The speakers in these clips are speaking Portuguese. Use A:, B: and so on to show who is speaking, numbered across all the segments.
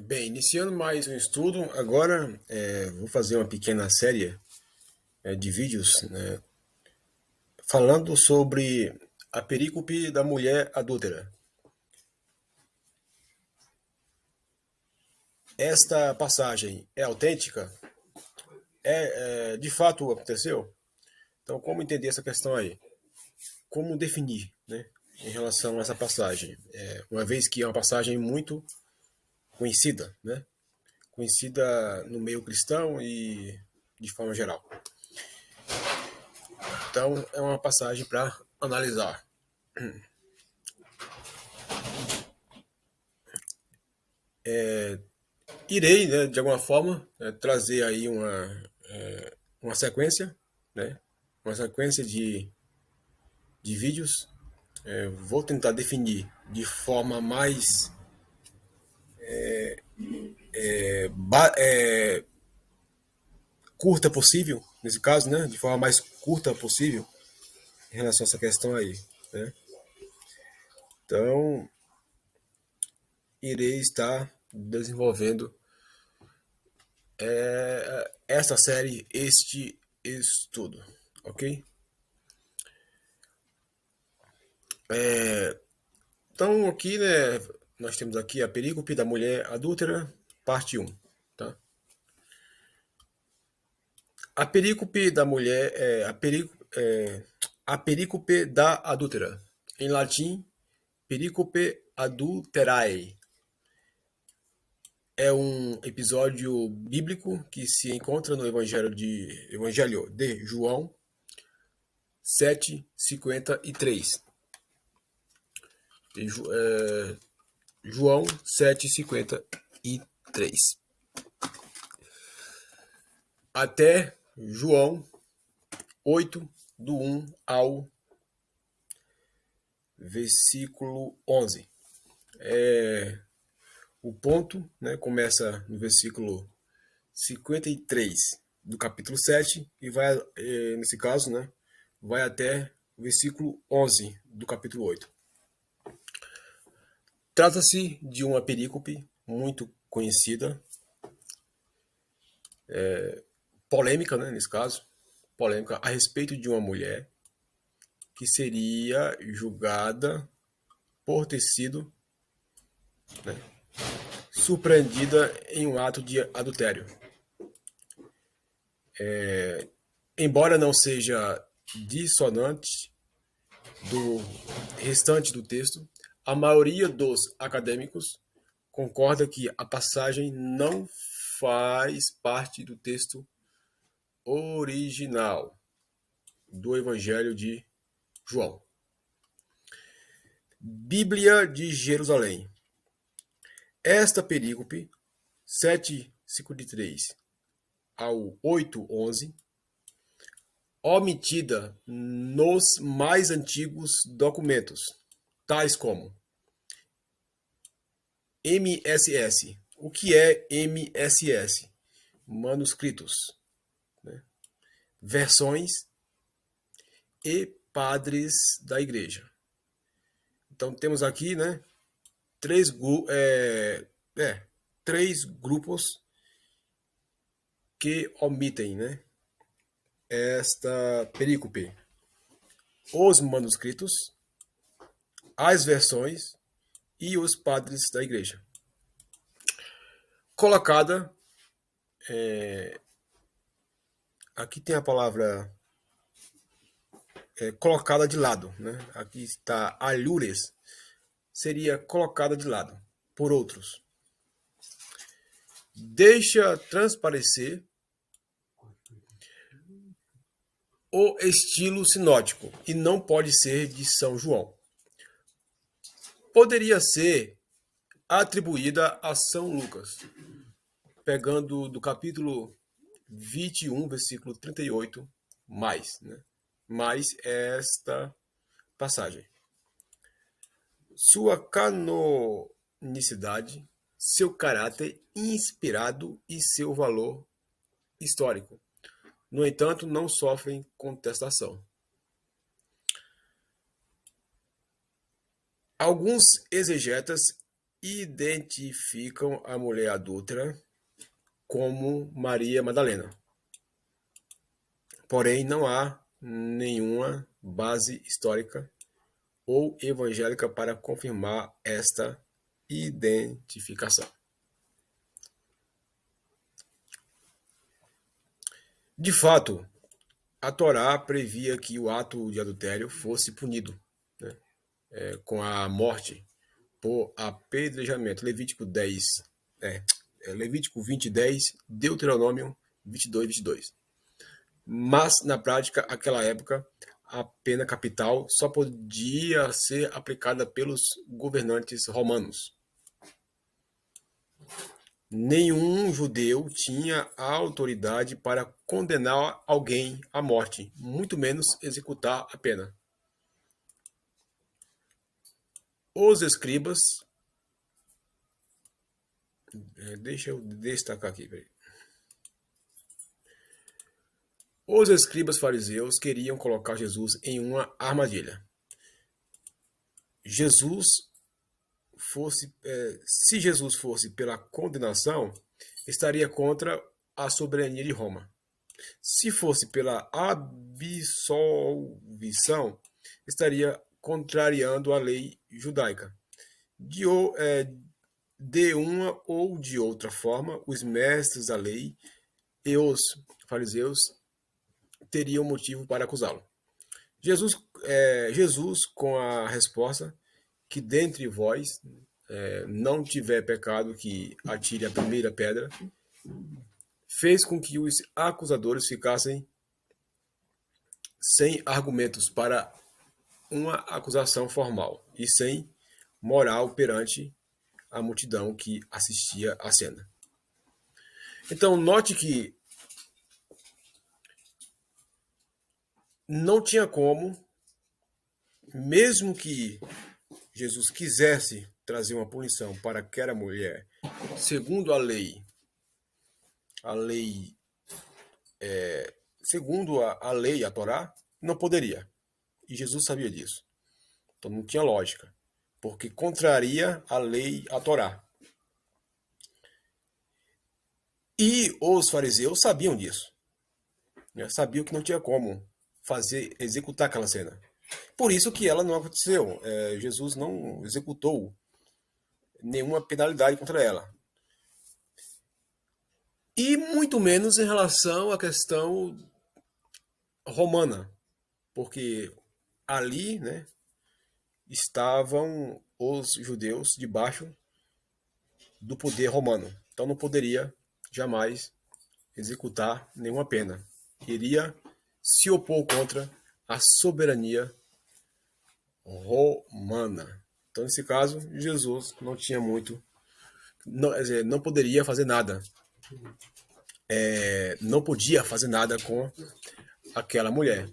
A: Bem, iniciando mais um estudo, agora vou fazer uma pequena série de vídeos, né, falando sobre a perícope da mulher adúltera. Esta passagem é autêntica? De fato aconteceu? Então, como entender essa questão aí? Como definir, né, em relação a essa passagem? Uma vez que é uma passagem muito conhecida, né, conhecida no meio cristão e de forma geral. Então, é uma passagem para analisar. Irei, né, de alguma forma, trazer aí uma sequência, né, uma sequência de vídeos. Vou tentar definir de forma mais curta possível, nesse caso, né, de forma mais curta possível em relação a essa questão aí, né. Então, irei estar desenvolvendo essa série, este estudo, ok? Então, aqui, né, nós temos aqui a perícope da mulher adúltera, parte um, tá? A perícope da mulher a perícope da adúltera. Em latim, perícope adulterae. É um episódio bíblico que se encontra no Evangelho de João 7:53. João 7:53. Até João 8, do 1 ao versículo 11. O ponto, né, começa no versículo 53 do capítulo 7 e vai, nesse caso, né, vai até o versículo 11 do capítulo 8. Trata-se de uma perícope muito conhecida, polêmica, né, nesse caso, polêmica a respeito de uma mulher que seria julgada por ter sido, né, surpreendida em um ato de adultério. Embora não seja dissonante do restante do texto, a maioria dos acadêmicos concorda que a passagem não faz parte do texto original do Evangelho de João. Bíblia de Jerusalém. Esta perícope, 7:53 ao 8:11, omitida nos mais antigos documentos, tais como MSS. O que é MSS? Manuscritos, né? Versões e padres da igreja. Então temos aqui, né, três, três grupos que omitem, né, esta perícope: os manuscritos, as versões e os padres da igreja. Colocada, aqui tem a palavra colocada de lado, né? Aqui está alhures, seria colocada de lado por outros. Deixa transparecer o estilo sinótico e não pode ser de São João. Poderia ser atribuída a São Lucas, pegando do capítulo 21, versículo 38, né? Mais esta passagem. Sua canonicidade, seu caráter inspirado e seu valor histórico, no entanto, não sofrem contestação. Alguns exegetas identificam a mulher adúltera como Maria Madalena. Porém, não há nenhuma base histórica ou evangélica para confirmar esta identificação. De fato, a Torá previa que o ato de adultério fosse punido, né, com a morte por apedrejamento. Levítico 10, Levítico 20, 10, Deuteronômio 22, 22. Mas, na prática, naquela época, a pena capital só podia ser aplicada pelos governantes romanos. Nenhum judeu tinha a autoridade para condenar alguém à morte, muito menos executar a pena. Os escribas, deixa eu destacar aqui, peraí. Os escribas fariseus queriam colocar Jesus em uma armadilha. Se Jesus fosse pela condenação, estaria contra a soberania de Roma. Se fosse pela absolvição, estaria contrariando a lei judaica. De uma ou de outra forma, os mestres da lei e os fariseus teriam motivo para acusá-lo. Jesus, com a resposta que dentre vós não tiver pecado que atire a primeira pedra, fez com que os acusadores ficassem sem argumentos para uma acusação formal e sem moral perante a multidão que assistia à cena. Então, note que não tinha como, mesmo que Jesus quisesse trazer uma punição para aquela mulher, segundo a lei, a Torá, não poderia. E Jesus sabia disso. Então não tinha lógica, porque contraria a lei, a Torá. E os fariseus sabiam disso, né? Sabiam que não tinha como executar aquela cena. Por isso que ela não aconteceu. Jesus não executou nenhuma penalidade contra ela. E muito menos em relação à questão romana, porque ali, né, estavam os judeus debaixo do poder romano. Então não poderia jamais executar nenhuma pena. Iria se opor contra a soberania romana. Então, nesse caso, Jesus não tinha muito, não poderia fazer nada. Não podia fazer nada com aquela mulher.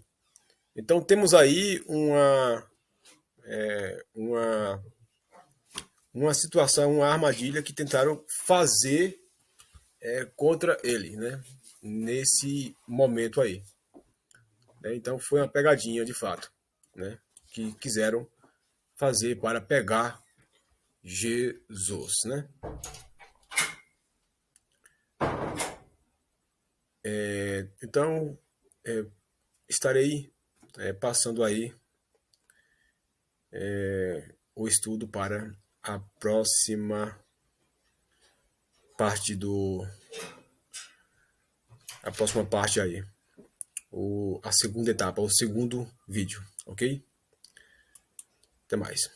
A: Então, temos aí uma situação, uma armadilha que tentaram fazer contra ele, né? Nesse momento aí. Então, foi uma pegadinha de fato, né? Que quiseram fazer para pegar Jesus, né? Então, estarei passando aí o estudo para a próxima parte aí, a segunda etapa, o segundo vídeo, ok? Até mais.